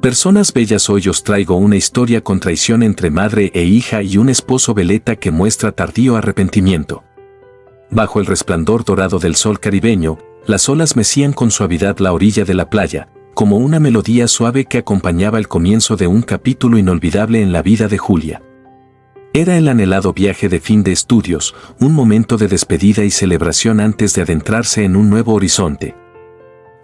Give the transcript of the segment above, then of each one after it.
Personas bellas, hoy os traigo una historia con traición entre madre e hija y un esposo veleta que muestra tardío arrepentimiento. Bajo el resplandor dorado del sol caribeño, las olas mecían con suavidad la orilla de la playa, como una melodía suave que acompañaba el comienzo de un capítulo inolvidable en la vida de Julia. Era el anhelado viaje de fin de estudios, un momento de despedida y celebración antes de adentrarse en un nuevo horizonte.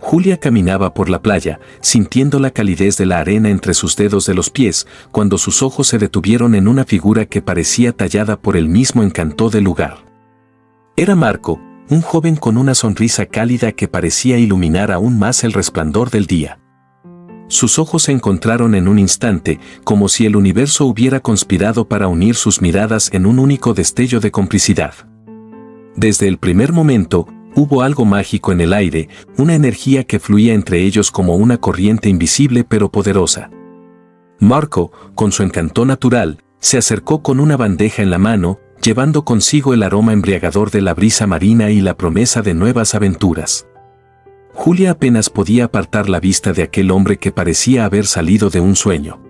Julia caminaba por la playa, sintiendo la calidez de la arena entre sus dedos de los pies, cuando sus ojos se detuvieron en una figura que parecía tallada por el mismo encanto del lugar. Era Marco, un joven con una sonrisa cálida que parecía iluminar aún más el resplandor del día. Sus ojos se encontraron en un instante, como si el universo hubiera conspirado para unir sus miradas en un único destello de complicidad. Desde el primer momento, hubo algo mágico en el aire, una energía que fluía entre ellos como una corriente invisible pero poderosa. Marco, con su encanto natural, se acercó con una bandeja en la mano, llevando consigo el aroma embriagador de la brisa marina y la promesa de nuevas aventuras. Julia apenas podía apartar la vista de aquel hombre que parecía haber salido de un sueño.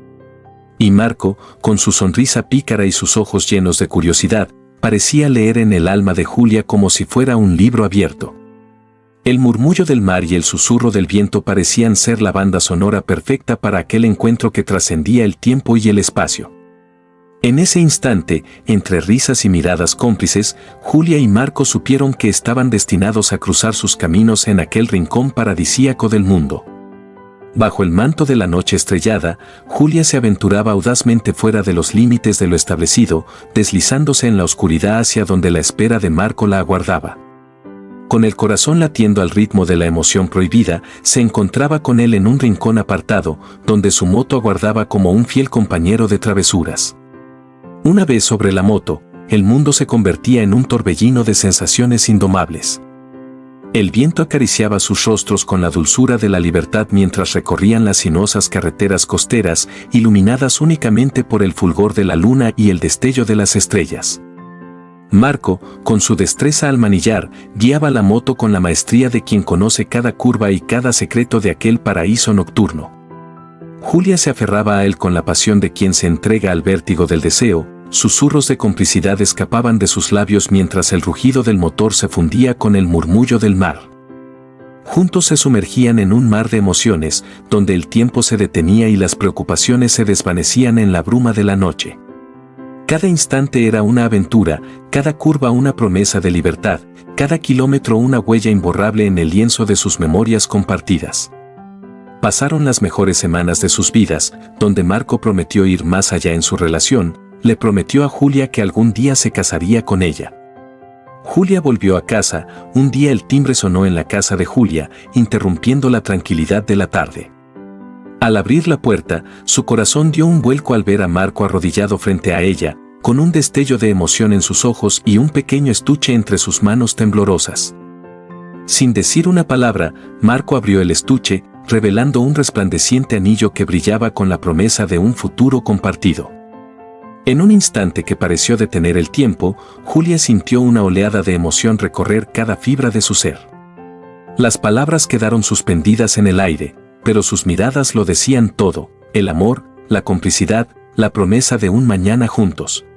Y Marco, con su sonrisa pícara y sus ojos llenos de curiosidad, parecía leer en el alma de Julia como si fuera un libro abierto. El murmullo del mar y el susurro del viento parecían ser la banda sonora perfecta para aquel encuentro que trascendía el tiempo y el espacio. En ese instante, entre risas y miradas cómplices, Julia y Marco supieron que estaban destinados a cruzar sus caminos en aquel rincón paradisíaco del mundo. Bajo el manto de la noche estrellada, Julia se aventuraba audazmente fuera de los límites de lo establecido, deslizándose en la oscuridad hacia donde la espera de Marco la aguardaba. Con el corazón latiendo al ritmo de la emoción prohibida, se encontraba con él en un rincón apartado, donde su moto aguardaba como un fiel compañero de travesuras. Una vez sobre la moto, el mundo se convertía en un torbellino de sensaciones indomables. El viento acariciaba sus rostros con la dulzura de la libertad mientras recorrían las sinuosas carreteras costeras, iluminadas únicamente por el fulgor de la luna y el destello de las estrellas. Marco, con su destreza al manillar, guiaba la moto con la maestría de quien conoce cada curva y cada secreto de aquel paraíso nocturno. Julia se aferraba a él con la pasión de quien se entrega al vértigo del deseo. Susurros de complicidad escapaban de sus labios mientras el rugido del motor se fundía con el murmullo del mar. Juntos se sumergían en un mar de emociones, donde el tiempo se detenía y las preocupaciones se desvanecían en la bruma de la noche. Cada instante era una aventura, cada curva una promesa de libertad, cada kilómetro una huella imborrable en el lienzo de sus memorias compartidas. Pasaron las mejores semanas de sus vidas, donde Marco prometió ir más allá en su relación. Le prometió a Julia que algún día se casaría con ella. Julia volvió a casa. Un día el timbre sonó en la casa de Julia, interrumpiendo la tranquilidad de la tarde. Al abrir la puerta, su corazón dio un vuelco al ver a Marco arrodillado frente a ella, con un destello de emoción en sus ojos y un pequeño estuche entre sus manos temblorosas. Sin decir una palabra, Marco abrió el estuche, revelando un resplandeciente anillo que brillaba con la promesa de un futuro compartido. En un instante que pareció detener el tiempo, Julia sintió una oleada de emoción recorrer cada fibra de su ser. Las palabras quedaron suspendidas en el aire, pero sus miradas lo decían todo: el amor, la complicidad, la promesa de un mañana juntos.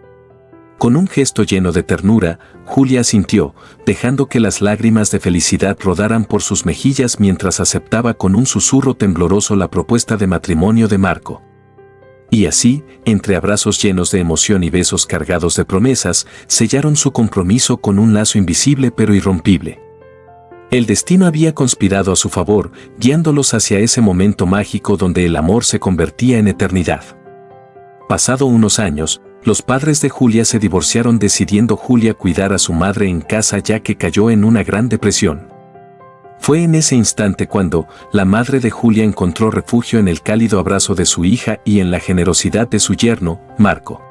Con un gesto lleno de ternura, Julia asintió, dejando que las lágrimas de felicidad rodaran por sus mejillas mientras aceptaba con un susurro tembloroso la propuesta de matrimonio de Marco. Y así, entre abrazos llenos de emoción y besos cargados de promesas, sellaron su compromiso con un lazo invisible pero irrompible. El destino había conspirado a su favor, guiándolos hacia ese momento mágico donde el amor se convertía en eternidad. Pasado unos años, los padres de Julia se divorciaron, decidiendo Julia cuidar a su madre en casa ya que cayó en una gran depresión. Fue en ese instante cuando la madre de Julia encontró refugio en el cálido abrazo de su hija y en la generosidad de su yerno, Marco.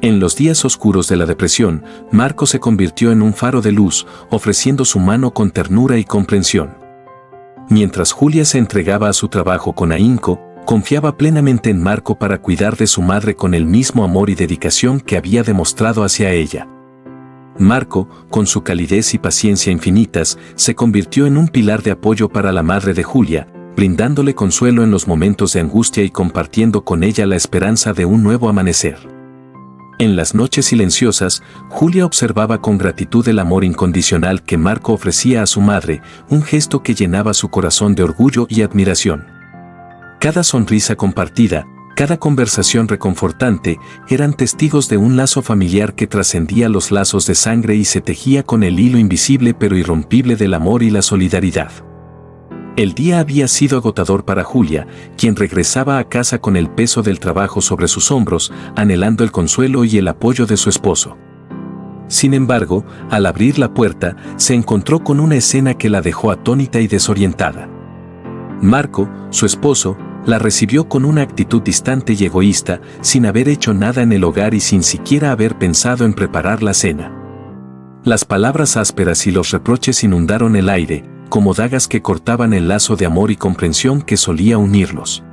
En los días oscuros de la depresión, Marco se convirtió en un faro de luz, ofreciendo su mano con ternura y comprensión. Mientras Julia se entregaba a su trabajo con ahínco, confiaba plenamente en Marco para cuidar de su madre con el mismo amor y dedicación que había demostrado hacia ella. Marco, con su calidez y paciencia infinitas, se convirtió en un pilar de apoyo para la madre de Julia, brindándole consuelo en los momentos de angustia y compartiendo con ella la esperanza de un nuevo amanecer. En las noches silenciosas, Julia observaba con gratitud el amor incondicional que Marco ofrecía a su madre, un gesto que llenaba su corazón de orgullo y admiración. Cada sonrisa compartida, cada conversación reconfortante, eran testigos de un lazo familiar que trascendía los lazos de sangre y se tejía con el hilo invisible pero irrompible del amor y la solidaridad. El día había sido agotador para Julia, quien regresaba a casa con el peso del trabajo sobre sus hombros, anhelando el consuelo y el apoyo de su esposo. Sin embargo, al abrir la puerta, se encontró con una escena que la dejó atónita y desorientada. Marco, su esposo, la recibió con una actitud distante y egoísta, sin haber hecho nada en el hogar y sin siquiera haber pensado en preparar la cena. Las palabras ásperas y los reproches inundaron el aire, como dagas que cortaban el lazo de amor y comprensión que solía unirlos.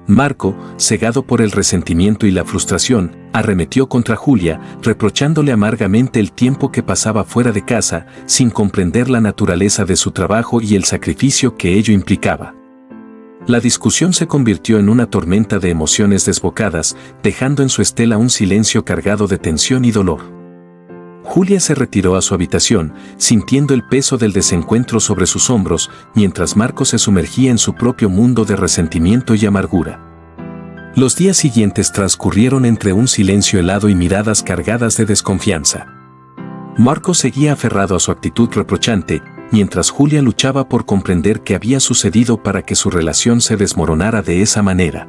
Marco, cegado por el resentimiento y la frustración, arremetió contra Julia, reprochándole amargamente el tiempo que pasaba fuera de casa, sin comprender la naturaleza de su trabajo y el sacrificio que ello implicaba. La discusión se convirtió en una tormenta de emociones desbocadas, dejando en su estela un silencio cargado de tensión y dolor. Julia se retiró a su habitación, sintiendo el peso del desencuentro sobre sus hombros, mientras Marco se sumergía en su propio mundo de resentimiento y amargura. Los días siguientes transcurrieron entre un silencio helado y miradas cargadas de desconfianza. Marco seguía aferrado a su actitud reprochante, mientras Julia luchaba por comprender qué había sucedido para que su relación se desmoronara de esa manera.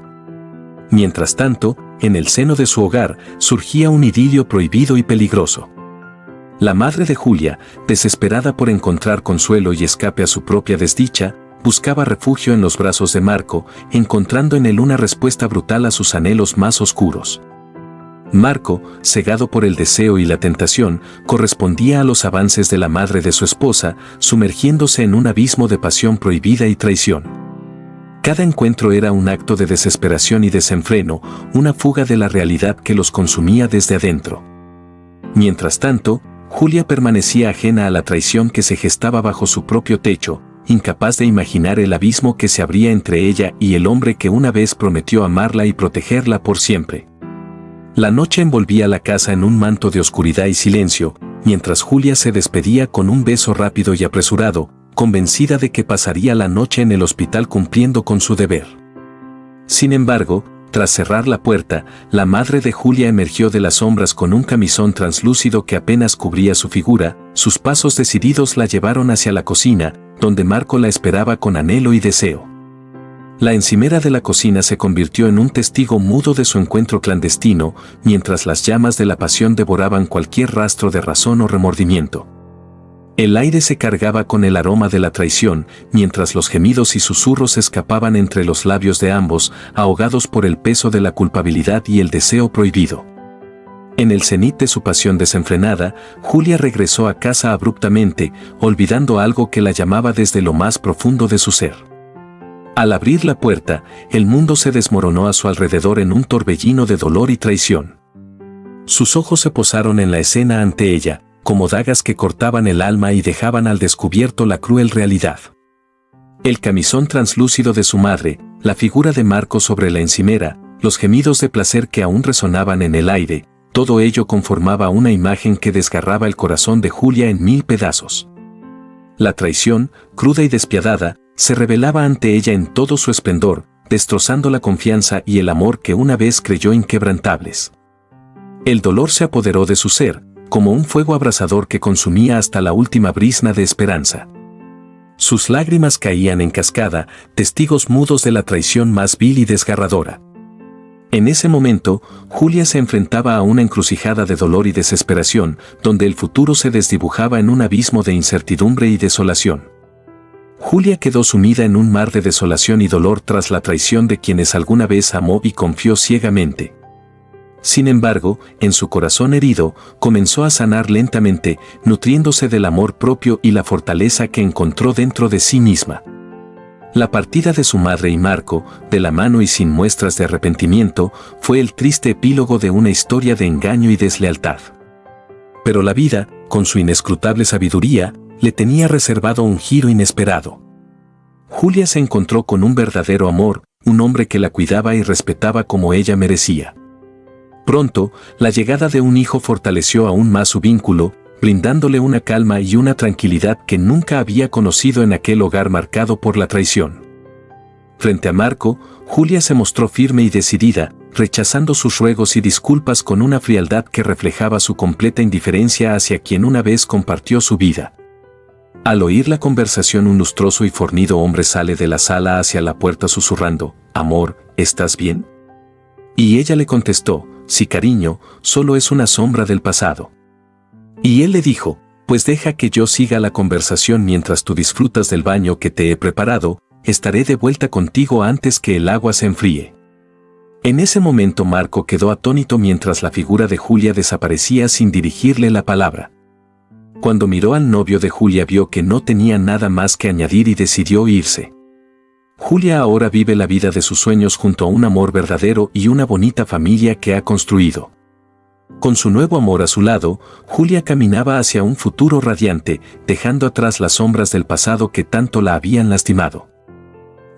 Mientras tanto, en el seno de su hogar, surgía un idilio prohibido y peligroso. La madre de Julia, desesperada por encontrar consuelo y escape a su propia desdicha, buscaba refugio en los brazos de Marco, encontrando en él una respuesta brutal a sus anhelos más oscuros. Marco, cegado por el deseo y la tentación, correspondía a los avances de la madre de su esposa, sumergiéndose en un abismo de pasión prohibida y traición. Cada encuentro era un acto de desesperación y desenfreno, una fuga de la realidad que los consumía desde adentro. Mientras tanto, Julia permanecía ajena a la traición que se gestaba bajo su propio techo, incapaz de imaginar el abismo que se abría entre ella y el hombre que una vez prometió amarla y protegerla por siempre. La noche envolvía la casa en un manto de oscuridad y silencio, mientras Julia se despedía con un beso rápido y apresurado, convencida de que pasaría la noche en el hospital cumpliendo con su deber. Sin embargo, tras cerrar la puerta, la madre de Julia emergió de las sombras con un camisón translúcido que apenas cubría su figura. Sus pasos decididos la llevaron hacia la cocina, donde Marco la esperaba con anhelo y deseo. La encimera de la cocina se convirtió en un testigo mudo de su encuentro clandestino, mientras las llamas de la pasión devoraban cualquier rastro de razón o remordimiento. El aire se cargaba con el aroma de la traición, mientras los gemidos y susurros escapaban entre los labios de ambos, ahogados por el peso de la culpabilidad y el deseo prohibido. En el cenit de su pasión desenfrenada, Julia regresó a casa abruptamente, olvidando algo que la llamaba desde lo más profundo de su ser. Al abrir la puerta, el mundo se desmoronó a su alrededor en un torbellino de dolor y traición. Sus ojos se posaron en la escena ante ella, como dagas que cortaban el alma y dejaban al descubierto la cruel realidad. El camisón translúcido de su madre, la figura de Marco sobre la encimera, los gemidos de placer que aún resonaban en el aire, todo ello conformaba una imagen que desgarraba el corazón de Julia en 1000 pedazos. La traición, cruda y despiadada, se revelaba ante ella en todo su esplendor, destrozando la confianza y el amor que una vez creyó inquebrantables. El dolor se apoderó de su ser, como un fuego abrasador que consumía hasta la última brizna de esperanza. Sus lágrimas caían en cascada, testigos mudos de la traición más vil y desgarradora. En ese momento, Julia se enfrentaba a una encrucijada de dolor y desesperación, donde el futuro se desdibujaba en un abismo de incertidumbre y desolación. Julia quedó sumida en un mar de desolación y dolor tras la traición de quienes alguna vez amó y confió ciegamente. Sin embargo, en su corazón herido, comenzó a sanar lentamente, nutriéndose del amor propio y la fortaleza que encontró dentro de sí misma. La partida de su madre y Marco, de la mano y sin muestras de arrepentimiento, fue el triste epílogo de una historia de engaño y deslealtad. Pero la vida, con su inescrutable sabiduría, le tenía reservado un giro inesperado. Julia se encontró con un verdadero amor, un hombre que la cuidaba y respetaba como ella merecía. Pronto, la llegada de un hijo fortaleció aún más su vínculo, brindándole una calma y una tranquilidad que nunca había conocido en aquel hogar marcado por la traición. Frente a Marco, Julia se mostró firme y decidida, rechazando sus ruegos y disculpas con una frialdad que reflejaba su completa indiferencia hacia quien una vez compartió su vida. Al oír la conversación, un lustroso y fornido hombre sale de la sala hacia la puerta susurrando: «Amor, ¿estás bien?». Y ella le contestó: «Sí, cariño, solo es una sombra del pasado». Y él le dijo: «Pues deja que yo siga la conversación mientras tú disfrutas del baño que te he preparado, estaré de vuelta contigo antes que el agua se enfríe». En ese momento Marco quedó atónito mientras la figura de Julia desaparecía sin dirigirle la palabra. Cuando miró al novio de Julia vio que no tenía nada más que añadir y decidió irse. Julia ahora vive la vida de sus sueños junto a un amor verdadero y una bonita familia que ha construido. Con su nuevo amor a su lado, Julia caminaba hacia un futuro radiante, dejando atrás las sombras del pasado que tanto la habían lastimado.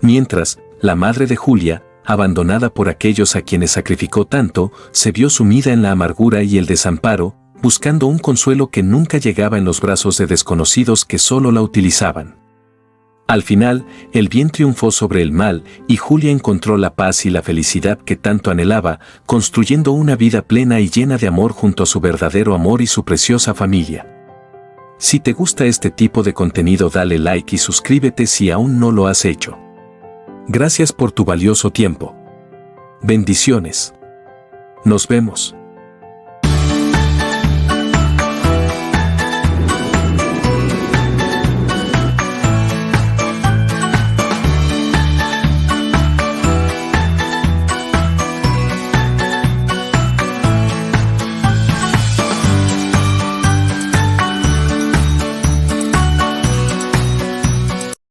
Mientras, la madre de Julia, abandonada por aquellos a quienes sacrificó tanto, se vio sumida en la amargura y el desamparo, buscando un consuelo que nunca llegaba en los brazos de desconocidos que solo la utilizaban. Al final, el bien triunfó sobre el mal y Julia encontró la paz y la felicidad que tanto anhelaba, construyendo una vida plena y llena de amor junto a su verdadero amor y su preciosa familia. Si te gusta este tipo de contenido, dale like y suscríbete si aún no lo has hecho. Gracias por tu valioso tiempo. Bendiciones. Nos vemos.